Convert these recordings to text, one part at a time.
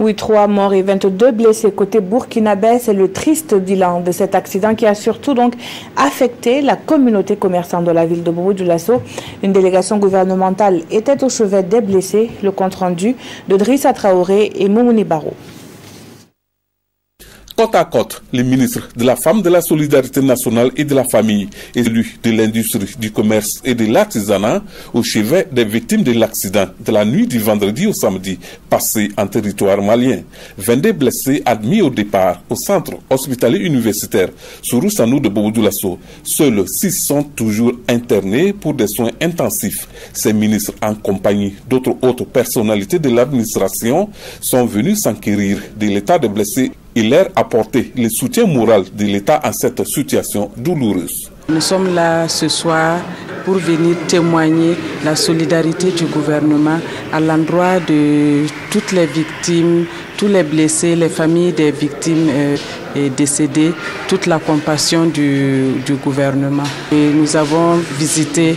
Oui, 3 morts et 22 blessés côté burkinabé. C'est le triste bilan de cet accident qui a surtout donc affecté la communauté commerçante de la ville de Bobo Dioulasso. Une délégation gouvernementale était au chevet des blessés. Le compte-rendu de Drissa Traoré et Moumouni Baro. Côte à côte, les ministres de la Femme, de la Solidarité nationale et de la Famille et celui de l'Industrie, du Commerce et de l'Artisanat au chevet des victimes de l'accident de la nuit du vendredi au samedi passé en territoire malien. 22 blessés admis au départ au centre hospitalier universitaire Sourou-Sanou de Bobo Dioulasso. Seuls 6 sont toujours internés pour des soins intensifs. Ces ministres, en compagnie d'autres hautes personnalités de l'administration, sont venus s'enquérir de l'état des blessés et leur apporter le soutien moral de l'État en cette situation douloureuse. Nous sommes là ce soir pour venir témoigner la solidarité du gouvernement à l'endroit de toutes les victimes, tous les blessés, les familles des victimes décédées, toute la compassion du gouvernement. Et nous avons visité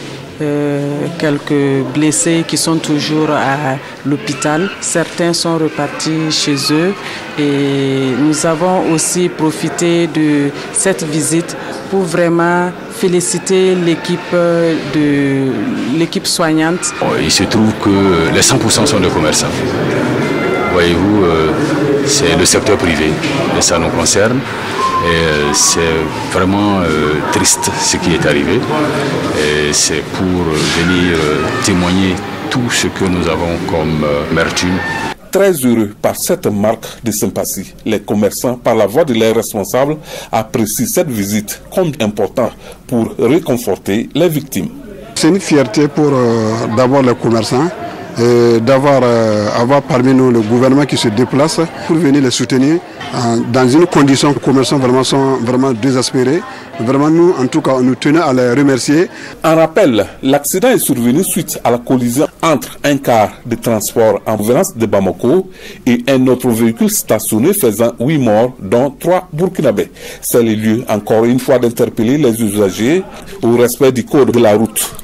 quelques blessés qui sont toujours à l'hôpital. Certains sont repartis chez eux et nous avons aussi profité de cette visite pour vraiment féliciter l'équipe soignante. Il se trouve que les 100% sont des commerçants. Voyez-vous, c'est le secteur privé et ça nous concerne. Et c'est vraiment triste ce qui est arrivé. Et c'est pour venir témoigner tout ce que nous avons comme amertume. Très heureux par cette marque de sympathie, les commerçants, par la voix de leurs responsables, apprécient cette visite comme importante pour réconforter les victimes. C'est une fierté pour d'abord les commerçants, avoir parmi nous le gouvernement qui se déplace pour venir les soutenir dans une condition que les commerçants sont vraiment désespérés. Vraiment, nous, en tout cas, nous tenons à les remercier. En rappel, l'accident est survenu suite à la collision entre un car de transport en provenance de Bamako et un autre véhicule stationné faisant 8 morts, dont 3 burkinabés. C'est le lieu, encore une fois, d'interpeller les usagers au respect du code de la route.